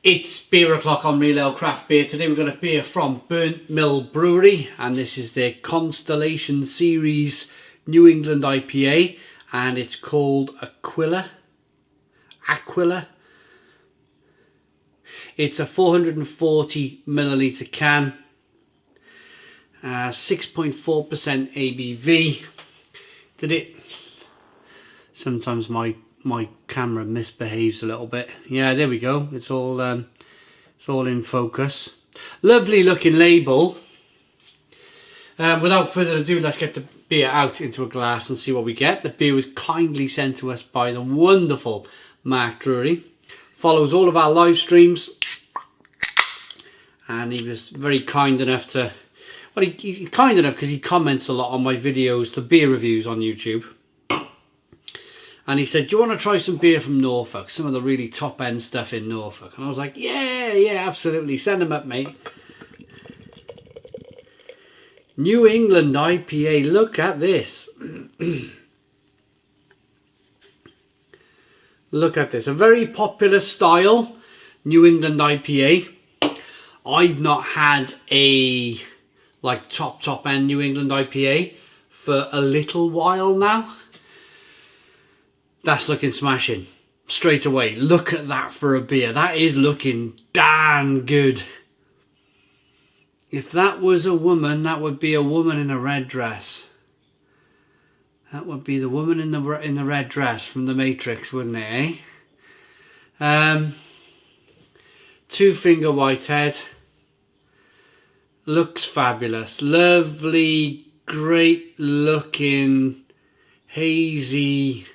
It's beer o'clock on Real Ale Craft Beer. Today we've got a beer from MillBrewery, and this is their Constellations series New England IPA, and it's called Aquila. It's a 440 milliliter can, 6.4% ABV. Sometimes my camera misbehaves a little bit. Yeah, there we go. It's all in focus. Lovely looking label. Without further ado, let's get the beer out into a glass and see what we get. The beer was kindly sent to us by the wonderful Mark Brewery. Follows all of our live streams, and he was very kind enough to, well, he's kind enough because he comments a lot on my videos, the beer reviews on YouTube. And he said, do you want to try some beer from Norfolk? Some of the really top end stuff in Norfolk. And I was like, yeah, absolutely. Send them up, mate. New England IPA. Look at this. Look at this. A very popular style New England IPA. I've not had a like top end New England IPA for a little while now. That's looking smashing straight away. Look at that for a beer. That is looking damn good. If that was a woman, that would be a woman in a red dress. That would be the woman in the red dress from The Matrix, wouldn't it, eh? Two finger whitehead. Looks fabulous. Lovely, great looking, hazy,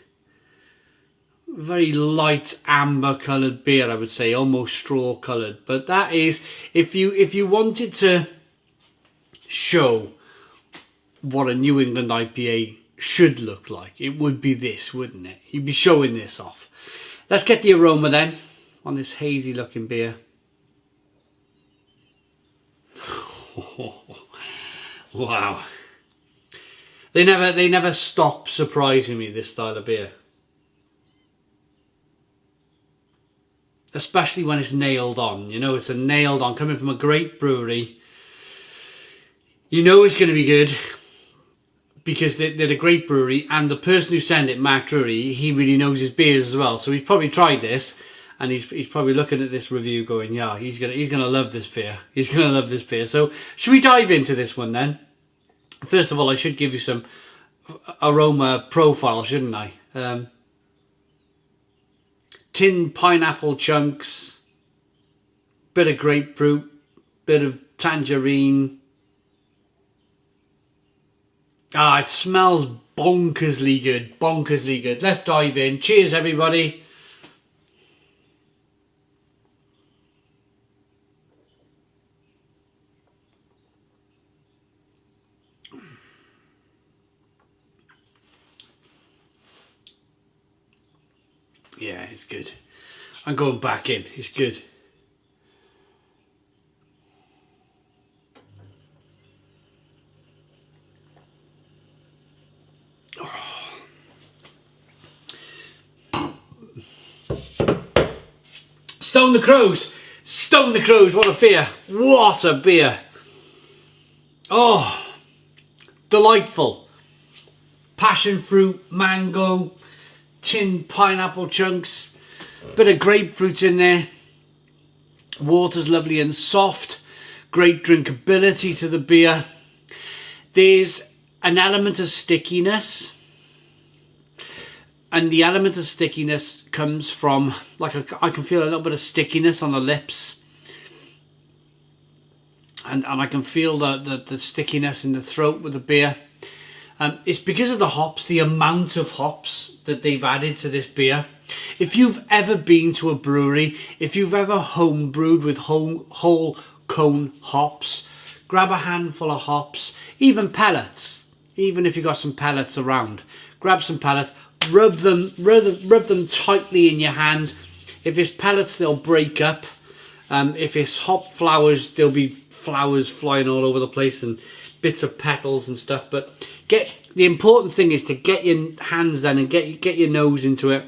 very light amber coloured beer, I would say, almost straw coloured. But that is, if you wanted to show what a New England IPA should look like, it would be this, wouldn't it? You'd be showing this off. Let's get the aroma then on this hazy looking beer. Wow. They never stop surprising me, this style of beer. Especially when it's nailed on. You know, it's a nailed on, coming from a great brewery. You know it's going to be good because they're a great brewery, and the person who sent it, Mark Brewery, he really knows his beers as well. So he's probably tried this, and he's probably looking at this review going, yeah, he's gonna love this beer. He's gonna love this beer. So should we dive into this one then? First of all, I should give you some aroma profile, shouldn't I? Tin pineapple chunks, bit of grapefruit, bit of tangerine. Ah, it smells bonkersly good, bonkersly good. Let's dive in. Cheers, everybody. Yeah, it's good. I'm going back in. It's good. Oh. Stone the Crows. Stone the Crows. What a beer. What a beer. Oh, delightful. Passion fruit, mango, tin pineapple chunks, bit of grapefruit in there. Water's lovely and soft. Great drinkability to the beer. There's an element of stickiness, and the element of stickiness comes from, like, I can feel a little bit of stickiness on the lips, and I can feel the stickiness in the throat with the beer. It's because of the hops, the amount of hops that they've added to this beer. If you've ever been to a brewery, if you've ever home brewed with whole cone hops, grab a handful of hops, even pellets. Even if you've got some pellets around, grab some pellets, rub them tightly in your hand. If it's pellets, they'll break up. If it's hop flowers, there'll be flowers flying all over the place and bits of petals and stuff. But the important thing is to get your hands then and get your nose into it,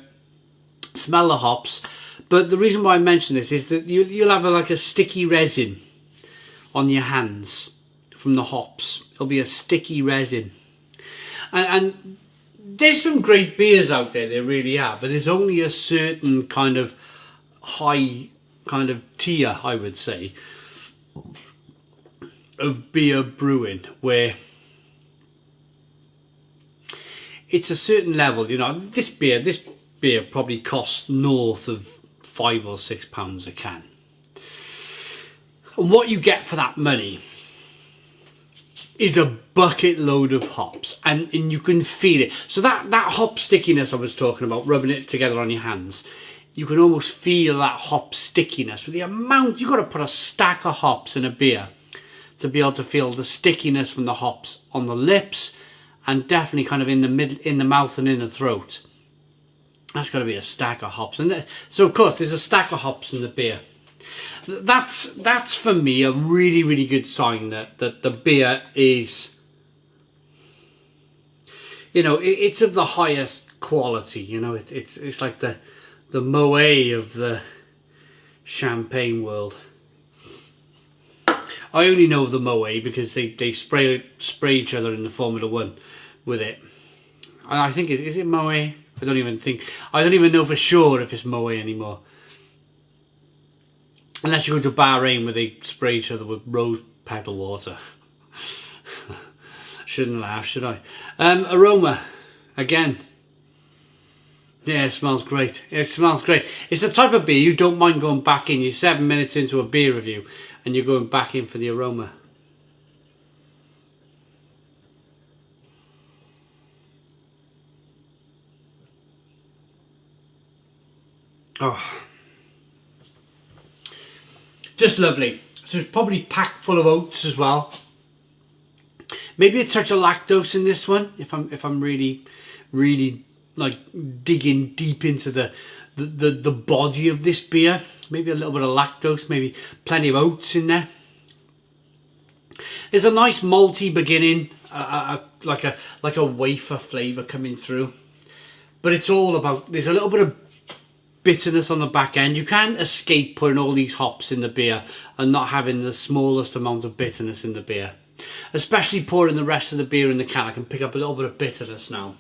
smell the hops, But the reason why I mention this is that you'll have like a sticky resin on your hands from the hops. It'll be a sticky resin. And there's some great beers out there, there really are, but there's only a certain kind of high kind of tier, I would say, of beer brewing where it's a certain level. You know, this beer probably costs north of £5 or £6 a can. And what you get for that money is a bucket load of hops, and you can feel it. So that hop stickiness I was talking about, rubbing it together on your hands, you can almost feel that hop stickiness with the amount. You've got to put a stack of hops in a beer to be able to feel the stickiness from the hops on the lips, and definitely kind of in the mouth and in the throat. That's got to be a stack of hops. And so of course there's a stack of hops in the beer. That's for me a really, really good sign that the beer is, you know, it's of the highest quality. You know, it's like the Moet of the champagne world. I only know of the Moet because they spray each other in the Formula 1 with it. And I think is it Moet? I don't even know for sure if it's Moet anymore. Unless you go to Bahrain where they spray each other with rose petal water. Shouldn't laugh, should I? Aroma, again. Yeah, it smells great. It smells great. It's the type of beer you don't mind going back in. You're 7 minutes into a beer review and you're going back in for the aroma. Oh. Just lovely. So it's probably packed full of oats as well. Maybe a touch of lactose in this one if I'm really like digging deep into the body of this beer. Maybe a little bit of lactose, maybe plenty of oats in there. There's a nice malty beginning, like a wafer flavour coming through. But it's all about, there's a little bit of bitterness on the back end. You can't escape putting all these hops in the beer and not having the smallest amount of bitterness in the beer. Especially pouring the rest of the beer in the can, I can pick up a little bit of bitterness now.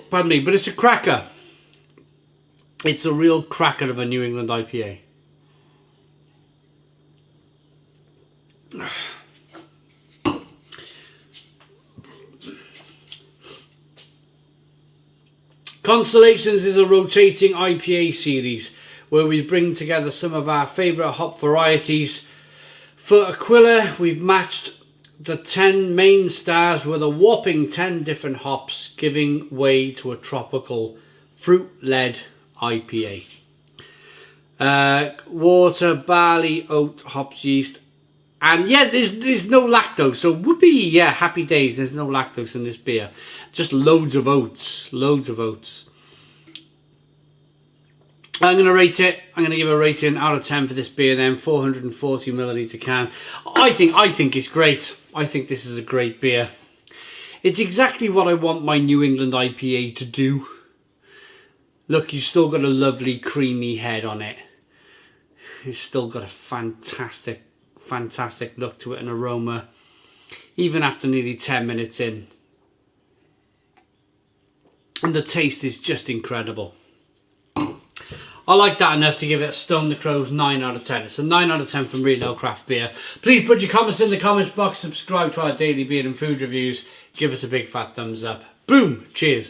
Pardon me, but it's a cracker. It's a real cracker of a New England IPA. Constellations is a rotating IPA series where we bring together some of our favourite hop varieties. For Aquila, we've matched the 10 main stars with a whopping 10 different hops, giving way to a tropical fruit-led IPA. Water, barley, oat, hops, yeast, and yeah, there's no lactose. So whoopee, yeah, happy days. There's no lactose in this beer. Just loads of oats, loads of oats. I'm going to rate it. I'm going to give a rating out of 10 for this beer then, 440 milliliter can. I think it's great. I think this is a great beer. It's exactly what I want my New England IPA to do. Look, you've still got a lovely creamy head on it. It's still got a fantastic look to it, an aroma. Even after nearly 10 minutes in. And the taste is just incredible. I like that enough to give it a Stone the Crows 9 out of 10. It's a 9 out of 10 from Real Ale Craft Beer. Please put your comments in the comments box, subscribe to our daily beer and food reviews, give us a big fat thumbs up. Boom! Cheers!